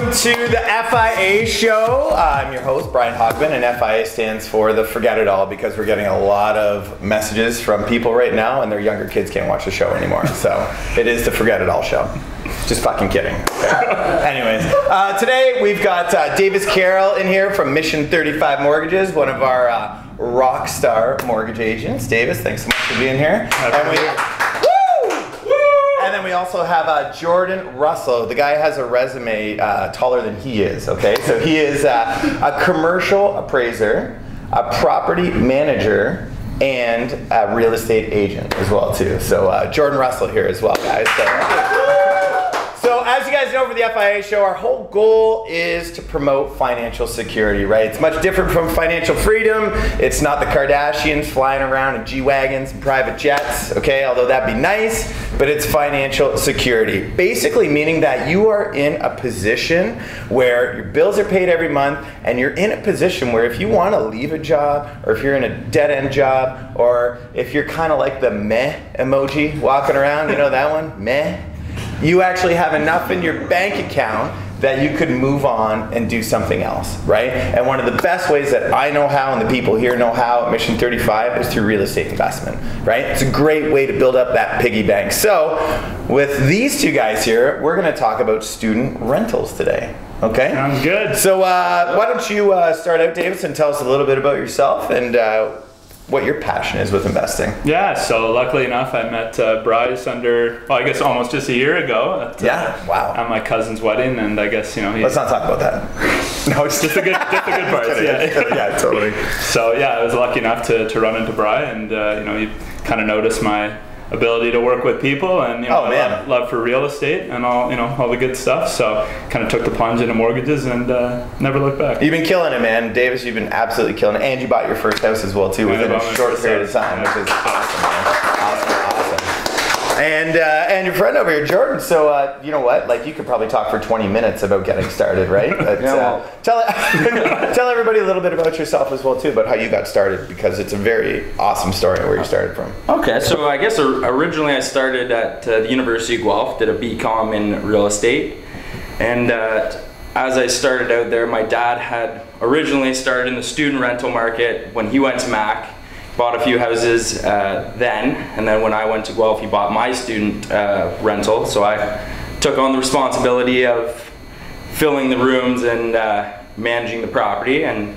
welcome to the FIA Show. I'm your host, Brian Hogman, and FIA stands for the Forget It All because we're getting a lot of messages from people right now and their younger kids can't watch the show anymore. So it is the Forget It All Show. Just fucking kidding. Okay. Anyways, today we've got Davis Carroll in here from Mission 35 Mortgages, one of our rock star mortgage agents. Davis, thanks so much for being here. And then we also have Jordan Russell. The guy has a resume taller than he is, okay? So he is a commercial appraiser, a property manager, and a real estate agent as well, too. So Jordan Russell here as well, guys. So as you guys know, for the FIA Show, our whole goal is to promote financial security, right? It's much different from financial freedom. It's not the Kardashians flying around in G-Wagons and private jets, okay? Although that'd be nice, but it's financial security. Basically meaning that you are in a position where your bills are paid every month, and you're in a position where if you want to leave a job, or if you're in a dead-end job, or if you're kind of like the meh emoji walking around, you know that one, meh? You actually have enough in your bank account that you could move on and do something else, right? And one of the best ways that I know how and the people here know how at Mission 35 is through real estate investment, right? It's a great way to build up that piggy bank. So with these two guys here, we're gonna talk about student rentals today, okay? Sounds good. So why don't you start out, Davis, and tell us a little bit about yourself and what your passion is with investing. Yeah, so luckily enough, I met Bryce under, well, I guess almost just a year ago at, at my cousin's wedding, and I guess, you know, let's not talk about that. No, it's just the good parts. Yeah, totally. So yeah, I was lucky enough to run into Bry, and you know, he kind of noticed my ability to work with people, and you know, love for real estate and all, you know, all the good stuff. So kind of took the plunge into mortgages and never looked back. You've been killing it, man. Davis, you've been absolutely killing it, and you bought your first house as well too within a short period of time, which is awesome, man. Awesome. And your friend over here, Jordan. So you know what? Like, you could probably talk for 20 minutes about getting started, right? But, tell everybody a little bit about yourself as well too, about how you got started, because it's a very awesome story where you started from. Okay, so I guess originally I started at the University of Guelph, did a BCom in real estate, and as I started out there, my dad had originally started in the student rental market when he went to Mac. Bought a few houses then, and then when I went to Guelph, he bought my student rental. So I took on the responsibility of filling the rooms and managing the property, and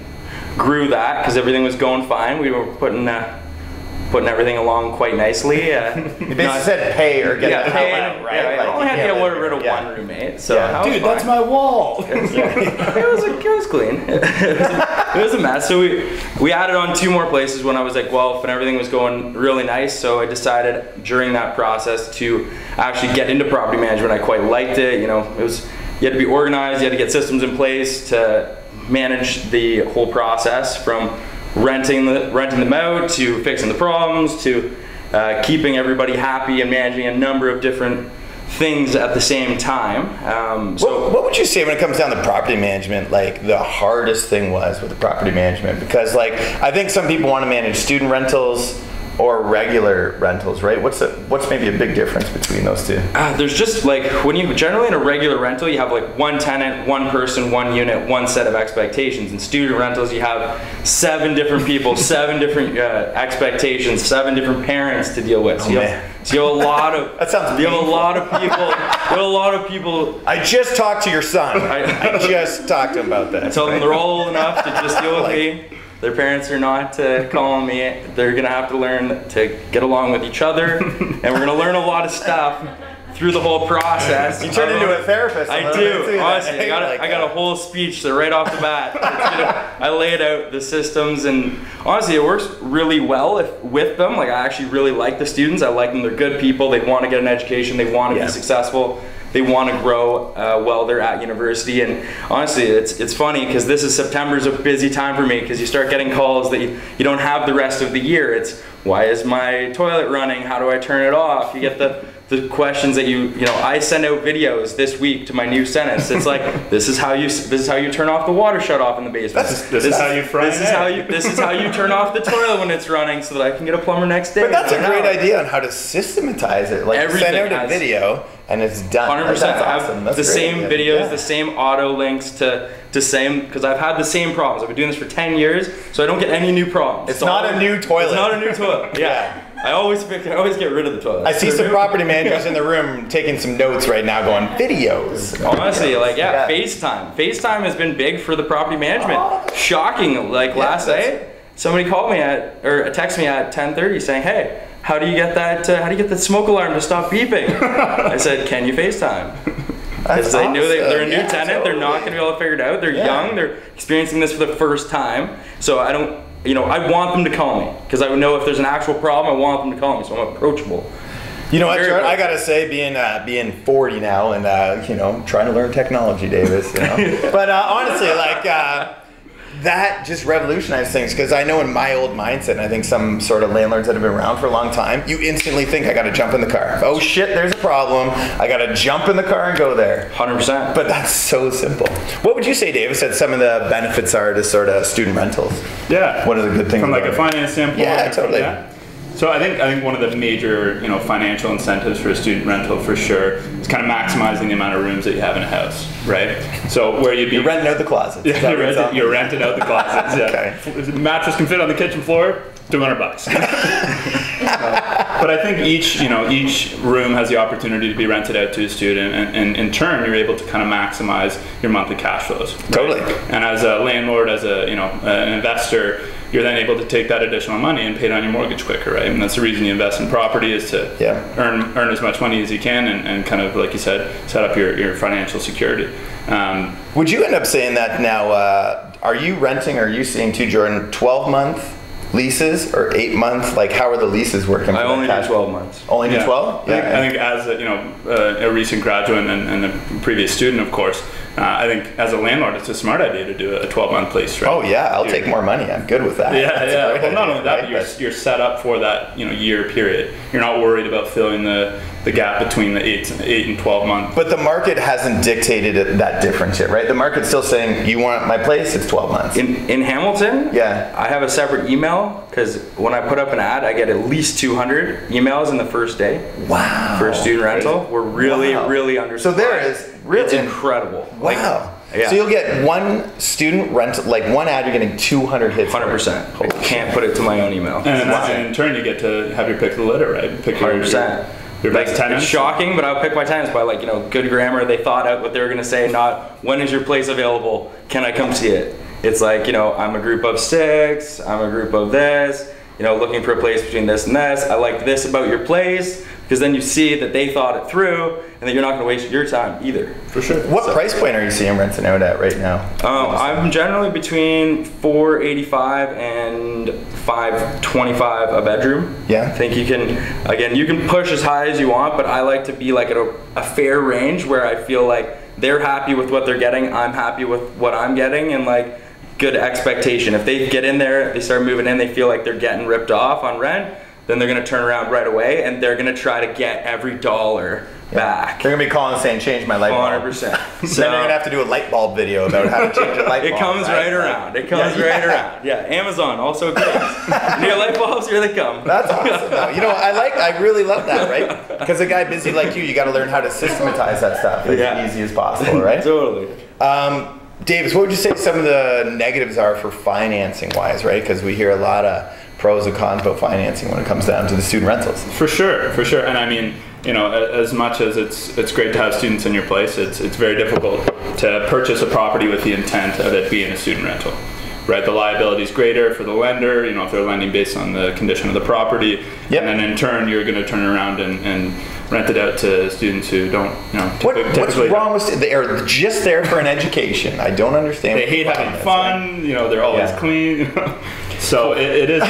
grew that because everything was going fine. We were putting everything along quite nicely. You basically said pay or get the hell out, right? Yeah, I only had to get rid of one roommate. So dude, that's my wall. It was clean. It was a mess. So we added on 2 more places when I was at Guelph, and everything was going really nice. So I decided during that process to actually get into property management. I quite liked it. You know, you had to be organized. You had to get systems in place to manage the whole process, from renting them out to fixing the problems to keeping everybody happy and managing a number of different things at the same time. So what would you say when it comes down to property management, like the hardest thing was with the property management? Because like, I think some people want to manage student rentals or regular rentals, right? What's maybe a big difference between those two? There's just like, when you generally in a regular rental, you have like one tenant, one person, one unit, one set of expectations. In student rentals, you have 7 different people, 7 different expectations, 7 different parents to deal with. So you have a lot of that sounds. You have a lot of people. You have a lot of people. I just talked to your son. I just talked to him about that. I told them they're all old enough to just deal with me. Their parents are not calling me. They're gonna have to learn to get along with each other, and we're gonna learn a lot of stuff through the whole process. You turn into a therapist. I do. Honestly, I got a whole speech right off the bat. I laid out the systems, and honestly, it works really well with them. Like, I actually really like the students. I like them. They're good people. They want to get an education. They want to be successful. They want to grow while they're at university. And honestly, it's funny because September's a busy time for me, because you start getting calls that you don't have the rest of the year. It's, why is my toilet running? How do I turn it off? You get the questions that you know. I send out videos this week to my new sentence. It's like, this is how you turn off the water shut off in the basement. This is how you fry this is how you turn off the toilet when it's running, so that I can get a plumber next day. But that's a great idea on how to systematize it. Like, send out a video, and it's done. 100%. That's awesome. That's the great. same videos, the same auto links to same, because I've had the same problems. I've been doing this for 10 years, so I don't get any new problems. It's not a new toilet. It's not a new toilet. Yeah. I always get rid of the toilet. I see some property managers in the room taking some notes right now going, videos. Honestly, like, FaceTime. FaceTime has been big for the property management. Shocking, like last night, somebody called me or texted me at 10:30 saying, hey, how do you get that smoke alarm to stop beeping? I said, can you FaceTime? Because they knew they're a new tenant, they're not going to be able to figure it out. They're young, they're experiencing this for the first time. So I want them to call me, because I would know if there's an actual problem. I want them to call me, so I'm approachable. You know what, Jared, I gotta say, being 40 now and trying to learn technology, Davis. But honestly, like. That just revolutionized things, because I know in my old mindset, and I think some sort of landlords that have been around for a long time, you instantly think, I gotta jump in the car. Oh shit, there's a problem. I gotta jump in the car and go there. 100%. But that's so simple. What would you say, Davis, that some of the benefits are to sort of student rentals? Yeah. What are the good things? From like a finance standpoint? Yeah, totally. So I think one of the major financial incentives for a student rental for sure is kind of maximizing the amount of rooms that you have in a house, right? So where you're renting out the closets. Yeah, you're renting out the closets. Yeah. Okay. The mattress can fit on the kitchen floor. $200. But I think each room has the opportunity to be rented out to a student, and in turn you're able to kind of maximize your monthly cash flows. Right? Totally. And as a landlord, as an investor, you're then able to take that additional money and pay down your mortgage quicker, right? And that's the reason you invest in property, is to earn as much money as you can, and kind of, like you said, set up your financial security. Would you end up saying that now, are you renting, or are you seeing too, Jordan, 12-month leases or 8-month? Like, how are the leases working? I only do 12 months. Only do 12? I think as a recent graduate and a previous student, of course, I think as a landlord, it's a smart idea to do a 12-month lease. Right? Oh yeah, I'll take more money. I'm good with that. Yeah. Well, not only that, but you're set up for that year period. You're not worried about filling the gap between the 8 and 12 months. But the market hasn't dictated that difference yet, right? The market's still saying, you want my place, it's 12 months. In Hamilton, I have a separate email, because when I put up an ad, I get at least 200 emails in the first day. Wow. For a student rental. We're really undersupplied. So there is really, it's incredible. Wow. So you'll get one student rental, like one ad, you're getting 200 hits. 100%. I can't put it to my own email. And in turn, you get to have your pick of the litter, right? Pick 100%. Your best tenants. It's shocking, but I'll pick my tenants by good grammar. They thought out what they were going to say, not when is your place available, can I come see it? It's like, I'm a group of 6, I'm a group of this, looking for a place between this and this. I like this about your place, because then you see that they thought it through, and that you're not going to waste your time either. For sure. What price point are you seeing renting out at right now? I'm generally between $485 and $525 a bedroom. Yeah. I think you can push as high as you want, but I like to be like at a fair range where I feel like they're happy with what they're getting, I'm happy with what I'm getting, and like good expectation. If they get in there, they start moving in, they feel like they're getting ripped off on rent, then they're going to turn around right away, and they're going to try to get every dollar back. They're going to be calling saying, change my light bulb. 100%. So then they're going to have to do a light bulb video about how to change a light bulb. It comes right around. It comes right around. Yeah, Amazon also great. Need light bulbs? Here they come. That's awesome. I really love that, right? Because a guy busy like you got to learn how to systematize that stuff as easy as possible, right? Totally. Davis, what would you say some of the negatives are for financing wise, right? Because we hear a lot of pros and cons about financing when it comes down to the student rentals. For sure. And I mean, as much as it's great to have students in your place, it's very difficult to purchase a property with the intent of it being a student rental. Right, the liability is greater for the lender, if they're lending based on the condition of the property, and then in turn you're going to turn around and rent it out to students who don't, What's wrong with they're just there for an education? I don't understand. They hate having fun. They're always clean. So it is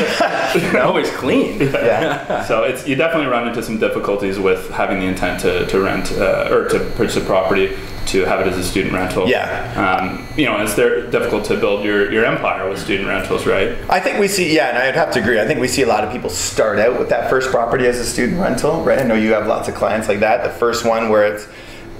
always clean. Yeah. So you definitely run into some difficulties with having the intent to rent or to purchase a property, to have it as a student rental. Yeah. It's difficult to build your empire with student rentals, right? I think we see, and I'd have to agree. I think we see a lot of people start out with that first property as a student rental, right? I know you have lots of clients like that. The first one where it's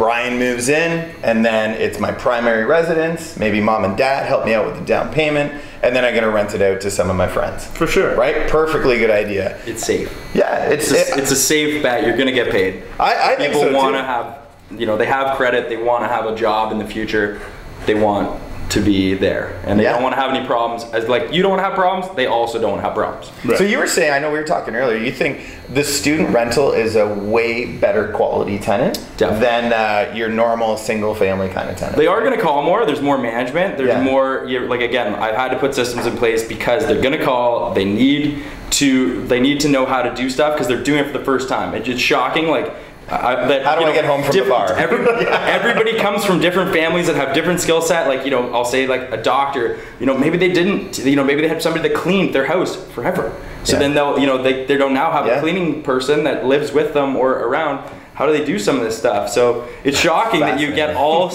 Brian moves in, and then it's my primary residence. Maybe mom and dad help me out with the down payment, and then I'm going to rent it out to some of my friends. For sure. Right? Perfectly good idea. It's safe. Yeah, it's a safe bet. You're going to get paid. I think so too. People want to have, they have credit. They want to have a job in the future. They want to be there, and they don't want to have any problems. As like you don't want to have problems, they also don't want to have problems. Right. So you were saying, I know we were talking earlier, you think the student rental is a way better quality tenant than your normal single family kind of tenant? They are going to call more. There's more management. There's more. Like again, I've had to put systems in place because they're going to call. They need to know how to do stuff because they're doing it for the first time. It's just shocking. Like. How do I get home from the bar? Everybody comes from different families that have different skill set. Like, I'll say like a doctor, maybe they didn't, maybe they had somebody that cleaned their house forever. So then they'll, they don't now have a cleaning person that lives with them or around. How do they do some of this stuff? So it's shocking that you get all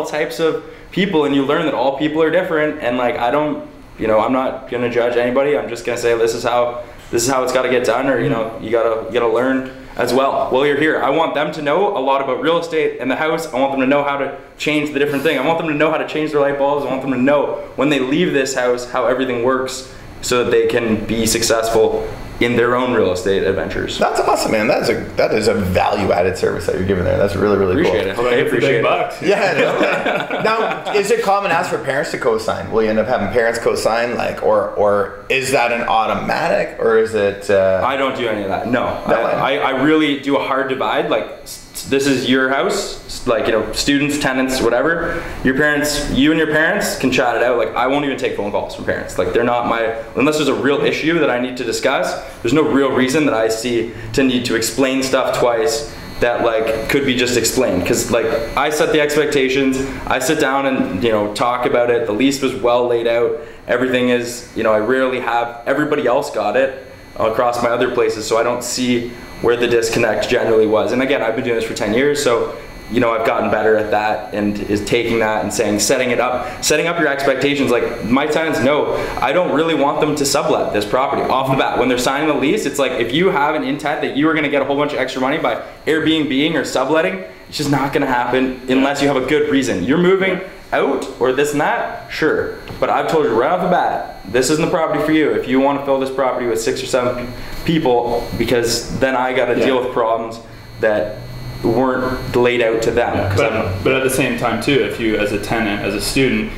types of people, and you learn that all people are different. And like, I'm not going to judge anybody. I'm just going to say this is how it's got to get done, or you gotta learn as well. While you're here, I want them to know a lot about real estate and the house. I want them to know how to change the different thing. I want them to know how to change their light bulbs. I want them to know when they leave this house how everything works, so that they can be successful in their own real estate adventures. That's awesome, man. That is a value-added service that you're giving there. That's really, really cool. I appreciate it. Yeah. Now, is it common to ask for parents to co-sign? Will you end up having parents co-sign, or is that an automatic, or is it? I don't do any of that. No, I really do a hard divide. Like, this is your house, like, students, tenants, whatever. You and your parents can chat it out. Like, I won't even take phone calls from parents. Like, they're not unless there's a real issue that I need to discuss, there's no real reason that I see to need to explain stuff twice that like could be just explained. Because like, I set the expectations, I sit down and talk about it. The lease was well laid out. Everything is, I rarely have, everybody else got it across my other places, so I don't see where the disconnect generally was. And again, I've been doing this for 10 years, so I've gotten better at that, and is taking that and setting up your expectations. Like, my tenants know I don't really want them to sublet this property off the bat. When they're signing the lease, it's like, if you have an intent that you are going to get a whole bunch of extra money by Airbnb or subletting, it's just not going to happen unless you have a good reason. You're moving out or this and that, sure. But I've told you right off the bat, this isn't the property for you. If you want to fill this property with 6 or 7 people, because then I got to deal with problems that weren't laid out to them. But at the same time too, if you as a tenant, as a student,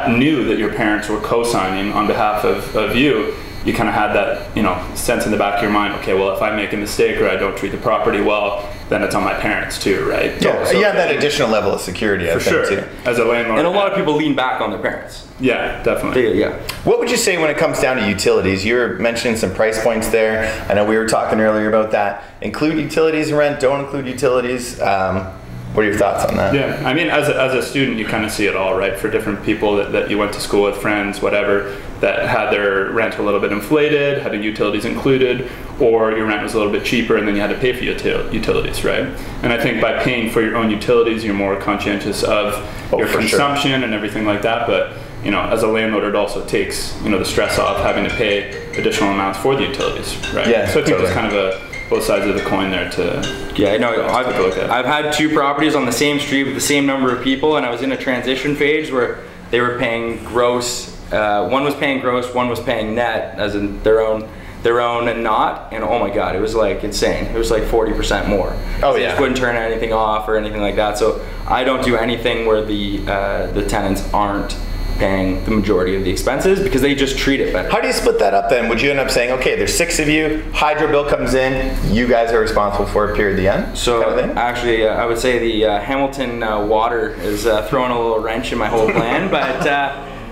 knew that your parents were co-signing on behalf of you, you kind of had that sense in the back of your mind, okay, well, if I make a mistake or I don't treat the property well, then it's on my parents too, right? Yeah, so you have that additional level of security, I think, too. As a landlord. And a lot of people lean back on their parents. Yeah, definitely. What would you say when it comes down to utilities? You were mentioning some price points there. I know we were talking earlier about that. Include utilities in rent, don't include utilities. What are your thoughts on that? Yeah, I mean, as a student, you kind of see it all, right? For different people that you went to school with, friends, whatever, that had their rent a little bit inflated, having utilities included, or your rent was a little bit cheaper and then you had to pay for utilities, right? And I think by paying for your own utilities, you're more conscientious of your consumption and everything like that. But as a landlord, it also takes the stress off having to pay additional amounts for the utilities, right? Yeah, so I think there's kind of both sides of the coin there I've had 2 properties on the same street with the same number of people, and I was in a transition phase where they were paying gross. One was paying gross, one was paying net, as in their own and not. And oh my God, it was like insane. It was like 40% more. Oh they yeah. Just wouldn't turn anything off or anything like that. So I don't do anything where the tenants aren't paying the majority of the expenses, because they just treat it better. How do you split that up then? Would you end up saying, okay, there's 6 of you, hydro bill comes in, you guys are responsible for it, period, the end? So kind of actually, I would say the Hamilton water is throwing a little wrench in my whole plan, but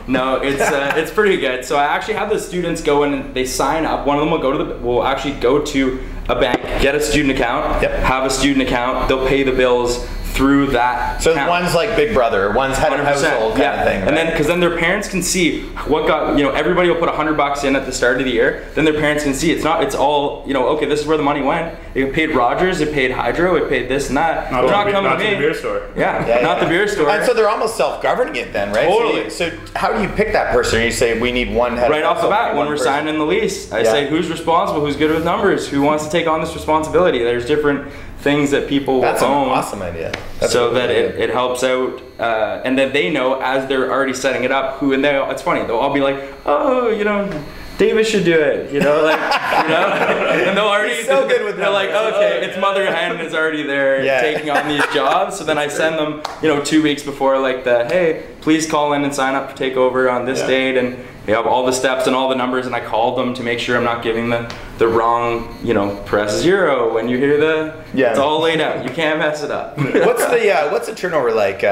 no, it's pretty good. So I actually have the students go in and they sign up. One of them will actually go to a bank, get a student account, have a student account, they'll pay the bills through that so account. One's like Big Brother, one's head of household kind of thing, right? And then because then their parents can see what got, everybody will put $100 in at the start of the year, then their parents can see it's all okay, this is where the money went. It paid Rogers, it paid Hydro, it paid this and that. Not coming to me. The beer store. Not the beer store. And so they're almost self-governing it then, right? Totally. So how do you pick that person? You say we need one head right off the bat when we're signing the lease. I say who's responsible, who's good with numbers, who wants to take on this responsibility. There's different things that people own. That's an awesome idea. So that it helps out, and then they know as they're already setting it up who, and it's funny, they'll all be like, oh, you know, David should do it, you know, like, you know, and they'll already, he's so good with they're like, okay, it's Mother Hen is already there taking on these jobs. So then I send them, you know, 2 weeks before, like hey, please call in and sign up to take over on this date, and they have all the steps and all the numbers, and I called them to make sure I'm not giving the wrong, you know, press 0 when you hear it's all laid out. You can't mess it up. What's the turnover like?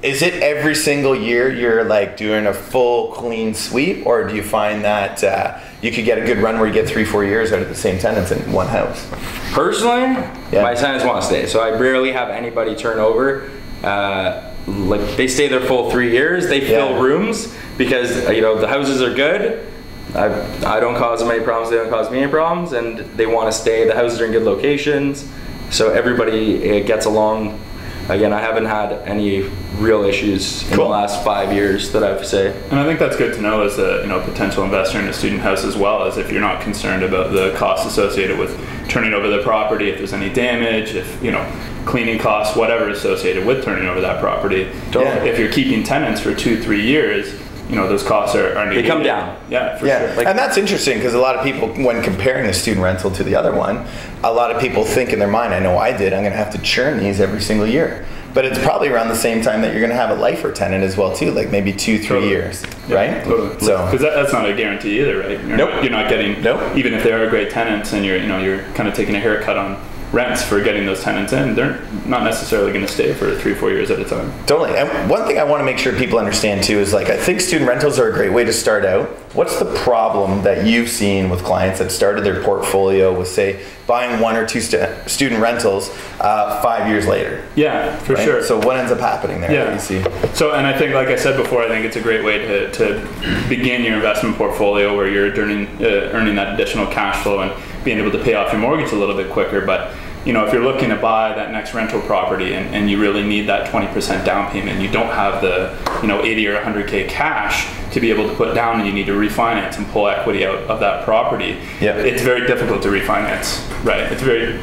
Is it every single year you're like doing a full clean sweep, or do you find that you could get a good run where you get 3-4 years out of the same tenants in one house? Personally, my tenants want to stay, so I rarely have anybody turn over. Like they stay their full 3 years. They fill rooms because you know the houses are good. I don't cause them any problems. They don't cause me any problems, and they want to stay. The houses are in good locations, so everybody gets along. Again, I haven't had any real issues in the last 5 years that I have to say. And I think that's good to know as a potential investor in a student house, as well as if you're not concerned about the costs associated with turning over the property, if there's any damage, if cleaning costs, whatever associated with turning over that property. If you're keeping tenants for 2-3 years, those costs are they come down. Yeah, for sure. And that's interesting because a lot of people, when comparing a student rental to the other one, a lot of people think in their mind, I know I did, I'm going to have to churn these every single year. But it's probably around the same time that you're going to have a lifer tenant as well too, like maybe 2-3 years, right? Totally. So because that's not a guarantee either, right? You're not getting even if they are great tenants and you're kind of taking a haircut on rents for getting those tenants in, they're not necessarily going to stay for 3-4 years at a time. Totally. And one thing I want to make sure people understand too is I think student rentals are a great way to start out. What's the problem that you've seen with clients that started their portfolio with, say, buying 1 or 2 student rentals 5 years later? Yeah, for sure. So what ends up happening there? Yeah. That you see? So, and I think, like I said before, I think it's a great way to begin your investment portfolio where you're earning that additional cash flow and being able to pay off your mortgage a little bit quicker. But if you're looking to buy that next rental property and you really need that 20% down payment, you don't have the 80 or 100K cash to be able to put down, and you need to refinance and pull equity out of that property. It's very difficult to refinance, right?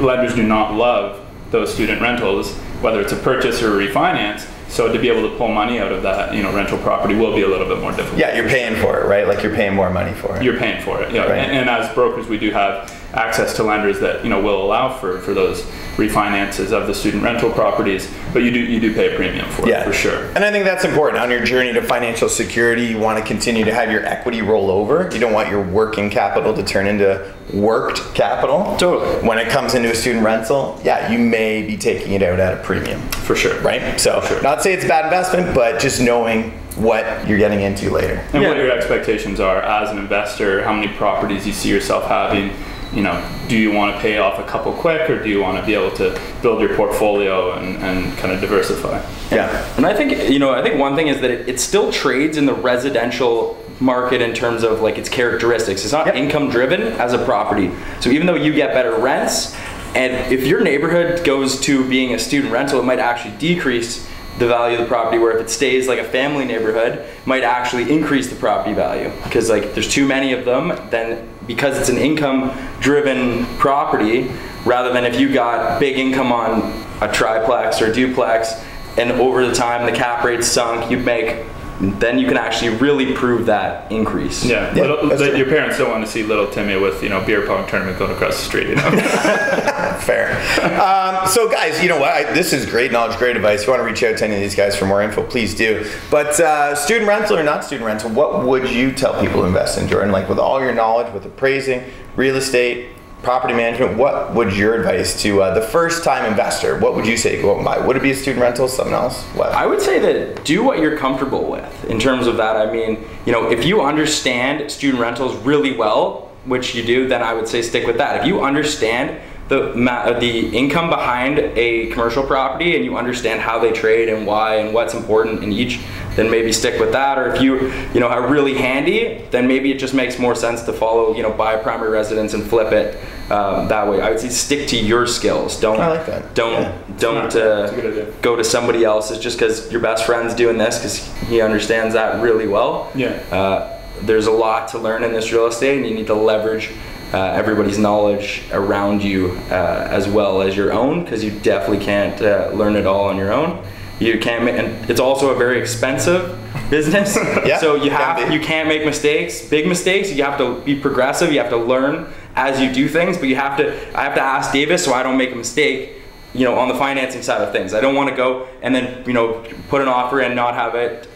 Lenders do not love those student rentals, whether it's a purchase or a refinance. So to be able to pull money out of that, rental property will be a little bit more difficult. Yeah, you're paying for it, right? Like you're paying more money for it. You're paying for it, yeah. Right. And as brokers, we do have access to lenders that will allow for those refinances of the student rental properties, but you do pay a premium for it, for sure. And I think that's important. On your journey to financial security, you want to continue to have your equity roll over. You don't want your working capital to turn into worked capital. Totally. When it comes into a student rental, you may be taking it out at a premium. For sure. Right? So, not to say it's a bad investment, but just knowing what you're getting into later. And what your expectations are as an investor, how many properties you see yourself having. Do you want to pay off a couple quick, or do you want to be able to build your portfolio and kind of diversify? Yeah. And I think, I think one thing is that it still trades in the residential market in terms of its characteristics. It's not income driven as a property. So even though you get better rents, and if your neighborhood goes to being a student rental, it might actually decrease the value of the property, where if it stays like a family neighborhood, it might actually increase the property value, because there's too many of them. Then because it's an income driven property, rather than if you got big income on a triplex or duplex and over the time the cap rate sunk, then you can actually really prove that increase. Yeah, your parents don't want to see little Timmy with beer pong tournament going across the street. Fair. So guys, you know what? This is great knowledge, great advice. If you want to reach out to any of these guys for more info, please do. But student rental or not student rental, what would you tell people to invest in, Jordan? With all your knowledge, with appraising, real estate, property management, what would your advice to the first-time investor? What would you say go out and buy? Would it be a student rental, something else? What? I would say that do what you're comfortable with. In terms of that, I mean, if you understand student rentals really well, which you do, then I would say stick with that. If you understand the income behind a commercial property and you understand how they trade and why and what's important in each, then maybe stick with that. Or if you are really handy, then maybe it just makes more sense to follow, buy a primary residence and flip it that way. I would say stick to your skills. Don't I like that. Don't go to somebody else's just because your best friend's doing this, because he understands that really well. Yeah. There's a lot to learn in this real estate, and you need to leverage everybody's knowledge around you as well as your own, because you definitely can't learn it all on your own. You can't, and it's also a very expensive business. Yeah, so you can't make mistakes, big mistakes. You have to be progressive. You have to learn as you do things, but I have to ask Davis so I don't make a mistake, you know, on the financing side of things. I don't want to go and then, you know, put an offer and not have it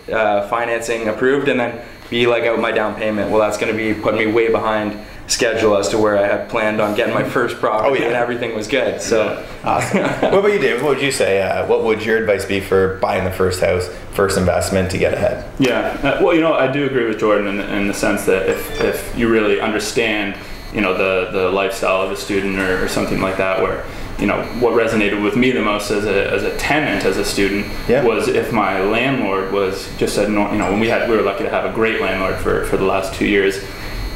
financing approved and then be like out my down payment. Well, that's going to be putting me way behind schedule as to where I had planned on getting my first property and everything was good. So awesome. What about you, Dave? What would you say? What would your advice be for buying the first house, first investment to get ahead? Yeah, well, you know, I do agree with Jordan in the sense that if you really understand, you know, the lifestyle of a student or something like that, where, you know, what resonated with me the most as a tenant, as a student, was if my landlord was just you know, when we were lucky to have a great landlord for the last 2 years.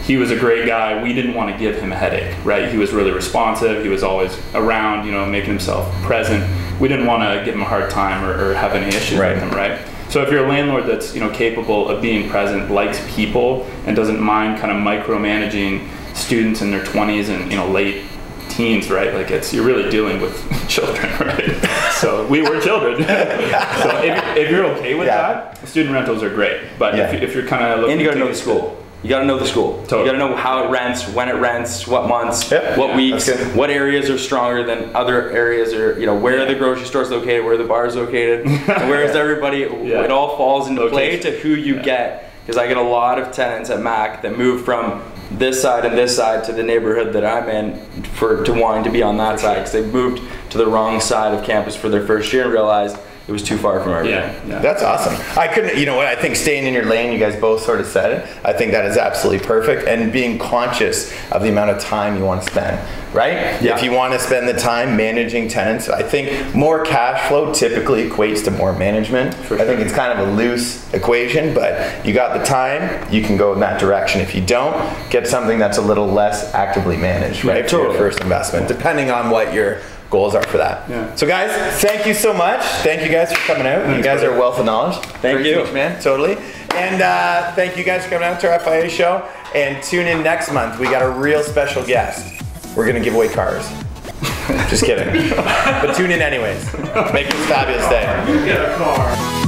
He was a great guy. We didn't want to give him a headache, right? He was really responsive. He was always around, you know, making himself present. We didn't want to give him a hard time or have any issues with him, right? So if you're a landlord that's, you know, capable of being present, likes people, and doesn't mind kind of micromanaging students in their 20s and, you know, late teens, right? Like you're really dealing with children, right? So we were children. So if you're okay with that, student rentals are great. But if you're kind of looking, and you got to know the school. You got to know the school. Totally. You got to know how it rents, when it rents, what months, what weeks, what areas are stronger than other areas, or, you know, where the grocery store's located, where the bar's located, and where is everybody. It all falls into play to who you get. Because I get a lot of tenants at Mac that move from this side and this side to the neighborhood that I'm in to wanting to be on that side, because they moved to the wrong side of campus for their first year and realized it was too far from everything. That's awesome. I couldn't, you know what, I think staying in your lane, you guys both sort of said it, I think that is absolutely perfect, and being conscious of the amount of time you want to spend, right? If you want to spend the time managing tenants, I think more cash flow typically equates to more management. I think it's kind of a loose equation, but you got the time, you can go in that direction. If you don't, get something that's a little less actively managed, right? For your first investment, depending on what your goals are for that. So guys, thank you so much. Thank you guys for coming out. You guys are a wealth of knowledge. Thank you, man. Totally. And thank you guys for coming out to our FIA show. And tune in next month. We got a real special guest. We're gonna give away cars. Just kidding. But tune in anyways. Make it a fabulous day. Get a car.